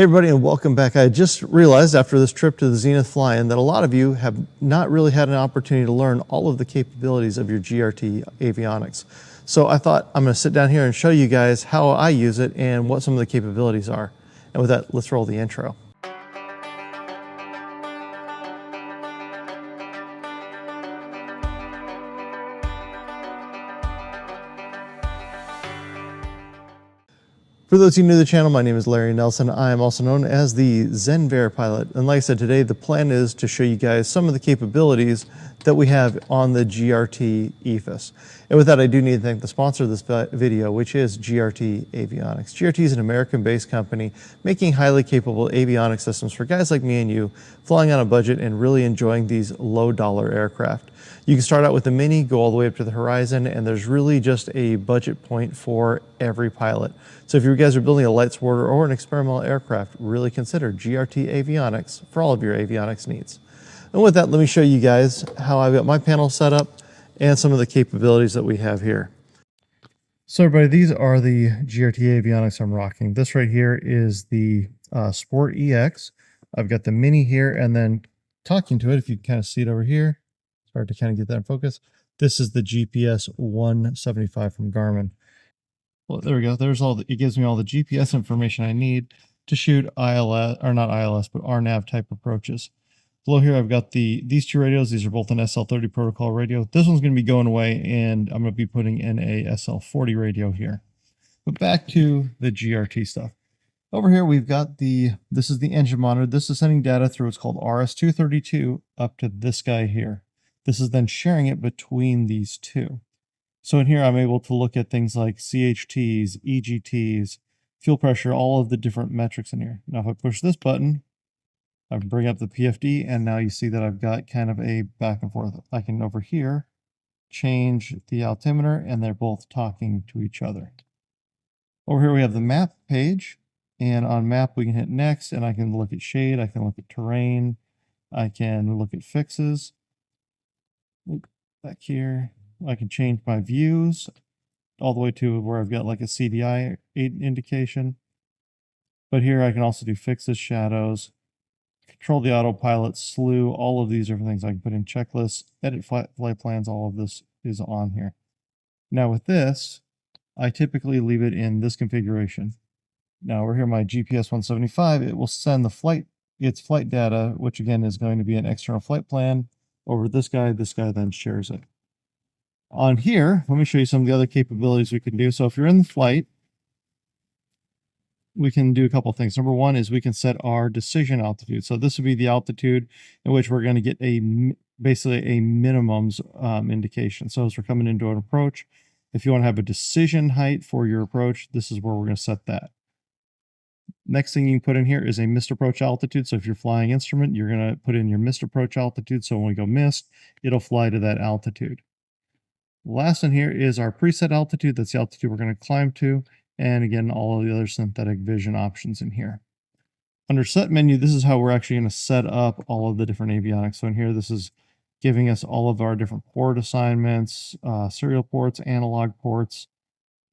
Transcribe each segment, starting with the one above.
Hey everybody, and welcome back. I just realized after this trip to the Zenith fly-in that a lot of you have not really had an opportunity to learn all of the capabilities of your GRT avionics. So I thought I'm going to sit down here and show you guys how I use it and what some of the capabilities are. And with that, let's roll the intro. For those of you new to the channel, my name is Larry Nelson. I am also known as the Zenvair pilot. And like I said, today the plan is to show you guys some of the capabilities that we have on the GRT EFIS. And with that, I do need to thank the sponsor of this video, which is GRT Avionics. GRT is an American-based company making highly capable avionics systems for guys like me and you, flying on a budget and really enjoying these low-dollar aircraft. You can start out with the Mini, go all the way up to the Horizon, and there's really just a budget point for every pilot. So if you guys are building a light sporter or an experimental aircraft, really consider GRT Avionics for all of your avionics needs. And with that, let me show you guys how I've got my panel set up and some of the capabilities that we have here. So everybody, these are the GRT Avionics I'm rocking. This right here is the Sport EX. I've got the Mini here, and then talking to it, if you can kind of see it over here, it's hard to kind of get that in focus. This is the GPS 175 from Garmin. Well, there we go. There's all it gives me all the GPS information I need to shoot ILS, or not ILS, but RNAV type approaches. Below here, I've got these two radios. These are both an SL30 protocol radio. This one's going to be going away, and I'm going to be putting in a SL40 radio here. But back to the GRT stuff. Over here, we've got this is the engine monitor. This is sending data through what's called RS-232 up to this guy here. This is then sharing it between these two. So in here, I'm able to look at things like CHTs, EGTs, fuel pressure, all of the different metrics in here. Now, if I push this button, I bring up the PFD, and now you see that I've got kind of a back and forth. I can over here change the altimeter, and they're both talking to each other. Over here, we have the map page, and on map, we can hit next, and I can look at shade, I can look at terrain, I can look at fixes. Back here, I can change my views all the way to where I've got like a CDI indication. But here I can also do fixes, shadows, control the autopilot, slew, all of these different things. I can put in checklists, edit flight plans, all of this is on here. Now with this, I typically leave it in this configuration. Now over here, my GPS 175, it will send its flight data, which again is going to be an external flight plan, over this guy then shares it. On here, let me show you some of the other capabilities we can do. So if you're in the flight, we can do a couple of things. Number one is we can set our decision altitude. So this would be the altitude in which we're going to get basically a minimums indication. So as we're coming into an approach, if you want to have a decision height for your approach, this is where we're going to set that. Next thing you can put in here is a missed approach altitude. So if you're flying instrument, you're going to put in your missed approach altitude. So when we go missed, it'll fly to that altitude. Last in here is our preset altitude. That's the altitude we're going to climb to. And again, all of the other synthetic vision options in here. Under set menu, this is how we're actually going to set up all of the different avionics. So in here, this is giving us all of our different port assignments, serial ports, analog ports,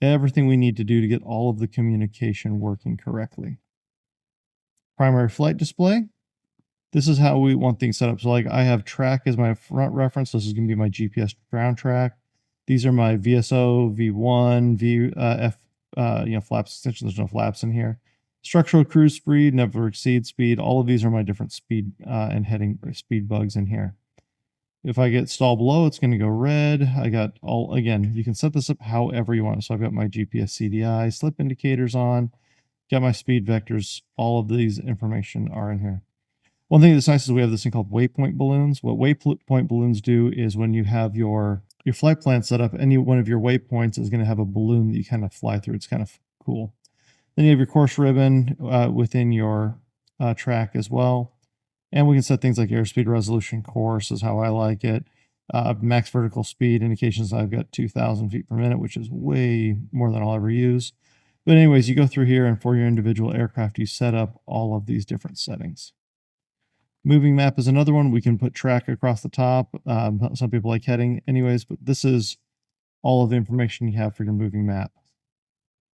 everything we need to do to get all of the communication working correctly. Primary flight display. This is how we want things set up. So like I have track as my front reference. This is going to be my GPS ground track. These are my VSO, V1, F, flaps extension. There's no flaps in here. Structural cruise speed, never exceed speed. All of these are my different speed and heading speed bugs in here. If I get stall below, it's going to go red. I got all, again, you can set this up however you want. So I've got my GPS CDI, slip indicators on, got my speed vectors. All of these information are in here. One thing that's nice is we have this thing called waypoint balloons. What waypoint balloons do is when you have your flight plan set up, any one of your waypoints is going to have a balloon that you kind of fly through. It's kind of cool. Then you have your course ribbon within your track as well. And we can set things like airspeed resolution course is how I like it. Max vertical speed indications, I've got 2,000 feet per minute, which is way more than I'll ever use. But anyways, you go through here and for your individual aircraft, you set up all of these different settings. Moving map is another one. We can put track across the top. Some people like heading anyways, but this is all of the information you have for your moving map.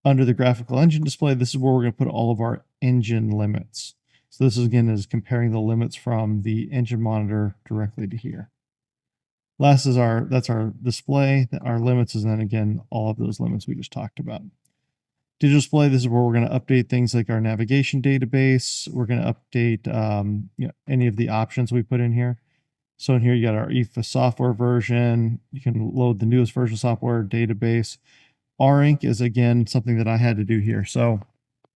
Under the graphical engine display, this is where we're going to put all of our engine limits. So this is, again, is comparing the limits from the engine monitor directly to here. Last is that's our display. Our limits is then, again, all of those limits we just talked about. Digital display, this is where we're going to update things like our navigation database. We're going to update any of the options we put in here. So in here, you got our EFA software version. You can load the newest version of software, database. R-Ink is, again, something that I had to do here. So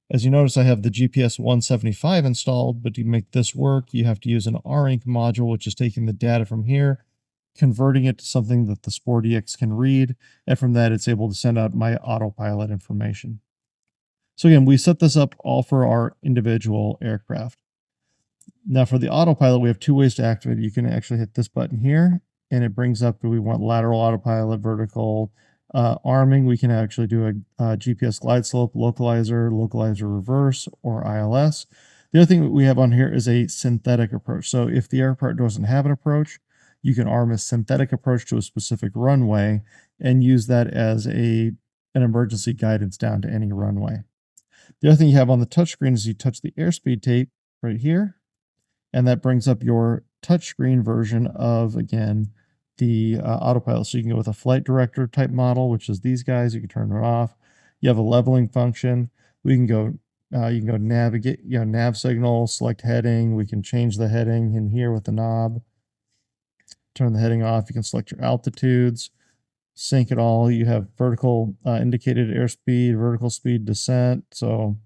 as you notice, I have the GPS 175 installed, but to make this work, you have to use an R-Ink module, which is taking the data from here, converting it to something that the SportEX can read, and from that, it's able to send out my Autopilot information. So again, we set this up all for our individual aircraft. Now for the Autopilot, we have two ways to activate it. You can actually hit this button here, and it brings up, do we want lateral autopilot, vertical, arming. We can actually do a GPS glide slope, localizer reverse, or ILS. The other thing that we have on here is a synthetic approach. So if the aircraft doesn't have an approach, you can arm a synthetic approach to a specific runway and use that as an emergency guidance down to any runway. The other thing you have on the touchscreen is you touch the airspeed tape right here, and that brings up your touchscreen version of, again, the Autopilot. So you can go with a flight director type model, which is these guys. You can turn it off. You have a leveling function. We can go, you can go navigate, nav signal, select heading. We can change the heading in here with the knob. Turn the heading off. You can select your altitudes, sync it all. You have vertical indicated airspeed, vertical speed descent. So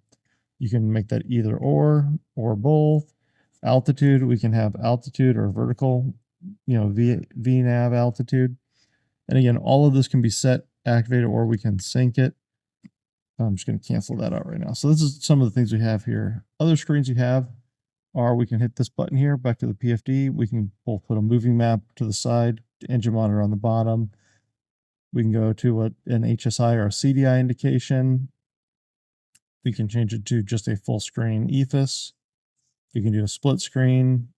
you can make that either or both. Altitude, we can have altitude or vertical, VNAV altitude. And again, all of this can be set, activated, or we can sync it. I'm just going to cancel that out right now. So this is some of the things we have here. Other screens you have are, we can hit this button here, back to the PFD. We can both put a moving map to the side, engine monitor on the bottom. We can go to an HSI or a CDI indication. We can change it to just a full screen EFIS. You can do a split screen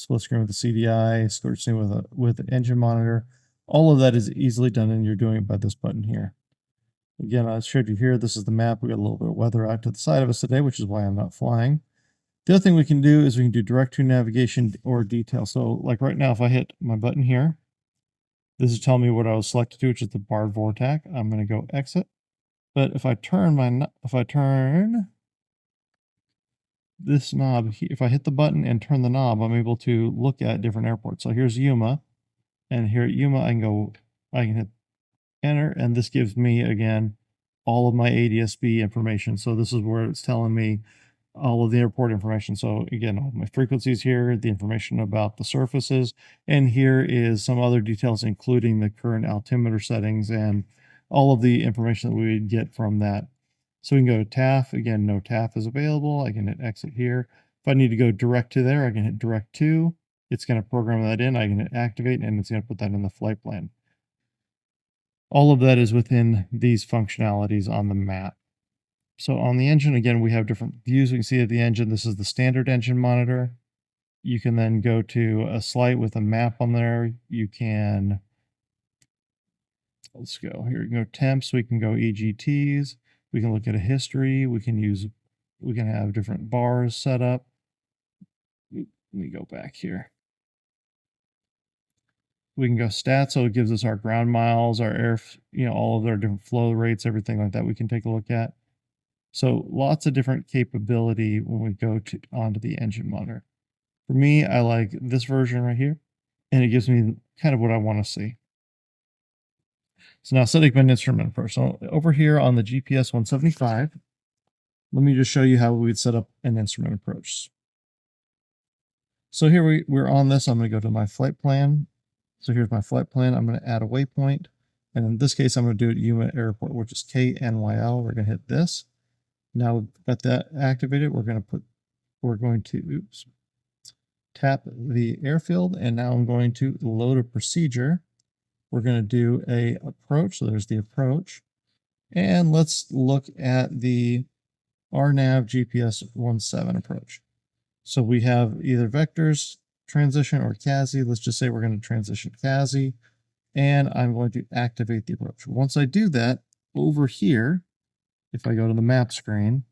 with the CDI, split screen with the engine monitor. All of that is easily done, and you're doing it by this button here. Again, I showed you here, this is the map. We got a little bit of weather out to the side of us today, which is why I'm not flying. The other thing we can do is we can do direct to navigation or detail. So like right now, if I hit my button here, this is telling me what I was selected to, which is the barred vortex. I'm going to go exit. But if I turn this knob, if I hit the button and turn the knob, I'm able to look at different airports. So here's Yuma, and here at Yuma, I can hit enter, and this gives me, again, all of my ADS-B information. So this is where it's telling me all of the airport information. So again, all my frequencies here, the information about the surfaces, and here is some other details, including the current altimeter settings and all of the information that we would get from that. So we can go to TAF. Again, no TAF is available. I can hit exit here. If I need to go direct to there, I can hit direct to. It's going to program that in. I can hit activate, and it's going to put that in the flight plan. All of that is within these functionalities on the map. So on the engine, again, we have different views. We can see at the engine, this is the standard engine monitor. You can then go to a slide with a map on there. You can, let's go here, you can go temps, we can go EGTs. We can look at a history. We can have different bars set up. Let me go back here. We can go stats, so it gives us our ground miles, our air, all of our different flow rates, everything like that we can take a look at. So lots of different capability when we go onto the engine monitor. For me, I like this version right here, and it gives me kind of what I want to see. So now setting up an instrument approach. So over here on the GPS 175, let me just show you how we'd set up an instrument approach. So here we're on this. I'm going to go to my flight plan. So here's my flight plan. I'm going to add a waypoint. And in this case, I'm going to do it at Yuma Airport, which is KNYL. We're going to hit this. Now we've got that activated. We're going to tap the airfield. And now I'm going to load a procedure. We're going to do a approach. So there's the approach. And let's look at the RNAV GPS 17 approach. So we have either vectors, transition, or CASI. Let's just say we're going to transition CASI. And I'm going to activate the approach. Once I do that, over here, if I go to the map screen,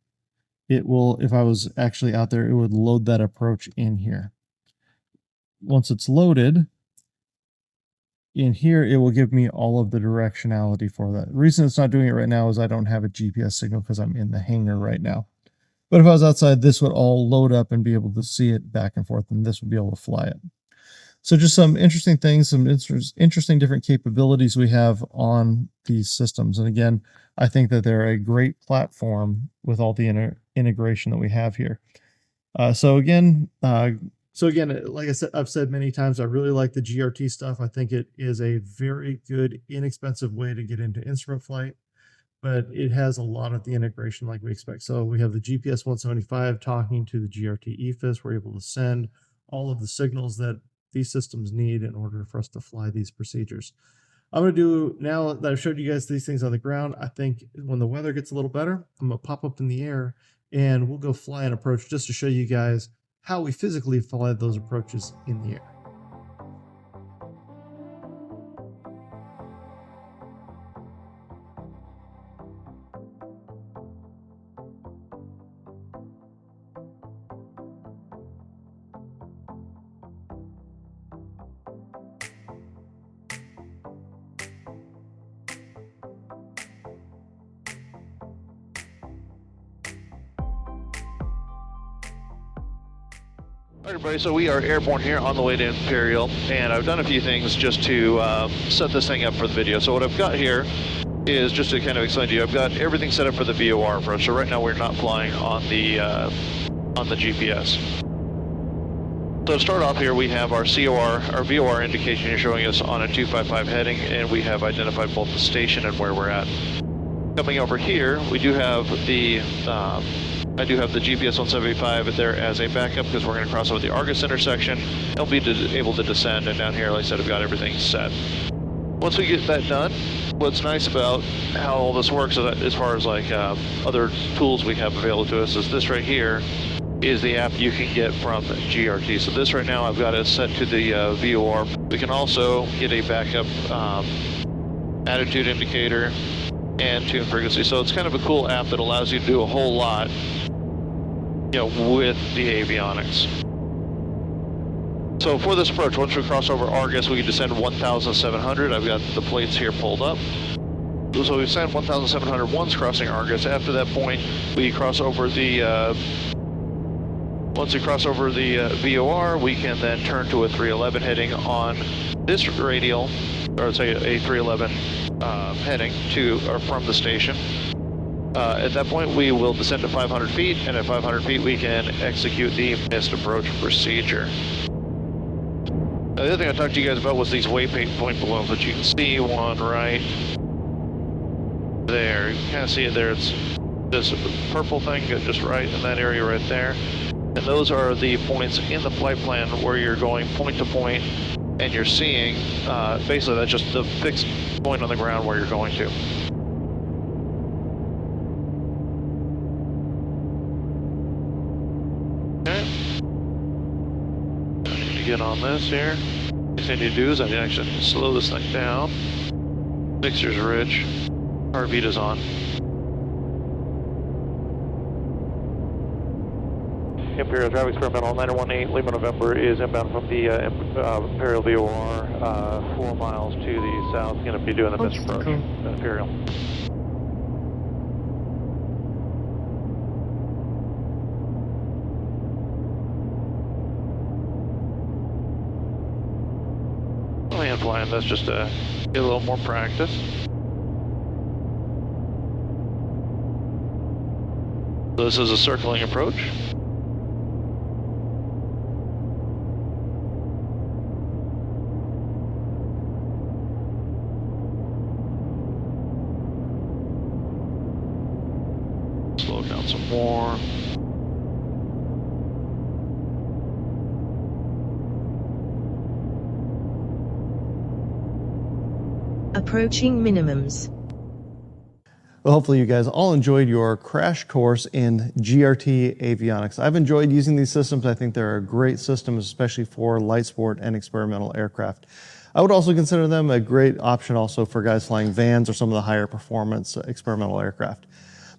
it will, if I was actually out there, it would load that approach in here. Once it's loaded, in here, it will give me all of the directionality for that. The reason it's not doing it right now is I don't have a GPS signal because I'm in the hangar right now. But if I was outside, this would all load up and be able to see it back and forth, and this would be able to fly it. So just some interesting things, some interesting different capabilities we have on these systems. And again, I think that they're a great platform with all the integration that we have here. So again, like I said, I've said many times, I really like the GRT stuff. I think it is a very good, inexpensive way to get into instrument flight, but it has a lot of the integration like we expect. So we have the GPS 175 talking to the GRT EFIS. We're able to send all of the signals that these systems need in order for us to fly these procedures. I'm going to do, now that I've showed you guys these things on the ground, I think when the weather gets a little better, I'm going to pop up in the air and we'll go fly an approach just to show you guys how we physically fly those approaches in the air. All right, everybody, so we are airborne here on the way to Imperial, and I've done a few things just to set this thing up for the video. So what I've got here is, just to kind of explain to you, I've got everything set up for the VOR approach. So right now we're not flying on the GPS. So to start off here, we have our COR, our VOR indication here showing us on a 255 heading, and we have identified both the station and where we're at. Coming over here, we do have the I do have the GPS 175 there as a backup because we're going to cross over the Argus intersection. I'll be able to descend, and down here, like I said, I've got everything set. Once we get that done, what's nice about how all this works is that as far as like other tools we have available to us is this right here is the app you can get from GRT. So this right now I've got it set to the VOR. We can also get a backup attitude indicator and tune frequency. So it's kind of a cool app that allows you to do a whole lot, with the avionics. So for this approach, once we cross over Argus, we can descend 1,700. I've got the plates here pulled up. So we descend 1,700 once crossing Argus. After that point, we cross over the, once we cross over the VOR, we can then turn to a 311 heading on this radial, or say a 311 heading to or from the station. At that point, we will descend to 500 feet, and at 500 feet, we can execute the missed approach procedure. Now, the other thing I talked to you guys about was these waypoint balloons, which you can see one right there. You can kind of see it there. It's this purple thing just right in that area right there. And those are the points in the flight plan where you're going point to point, and you're seeing, basically that's just the fixed point on the ground where you're going to. Get on this here. Next thing you do is I actually slow this thing down. Mixture's rich. Heartbeat is on. Imperial Traffic Experimental 918 Lima November is inbound from the Imperial VOR 4 miles to the south. Going to be doing the missed approach. Imperial. And flying this just to get a little more practice. So this is a circling approach. Slow down some more. Approaching minimums. Well, hopefully you guys all enjoyed your crash course in GRT avionics. I've enjoyed using these systems. I think they're a great system, especially for light sport and experimental aircraft. I would also consider them a great option also for guys flying vans or some of the higher performance experimental aircraft.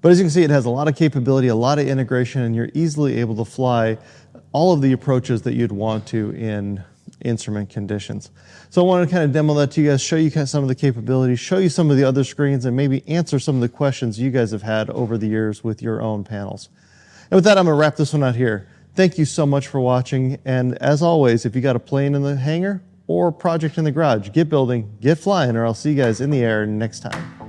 But as you can see, it has a lot of capability, a lot of integration, and you're easily able to fly all of the approaches that you'd want to in instrument conditions. So I want to kind of demo that to you guys, show you kind of some of the capabilities, show you some of the other screens, and maybe answer some of the questions you guys have had over the years with your own panels. And with that, I'm going to wrap this one out here. Thank you so much for watching, and as always, if you got a plane in the hangar or project in the garage, get building, get flying, or I'll see you guys in the air next time.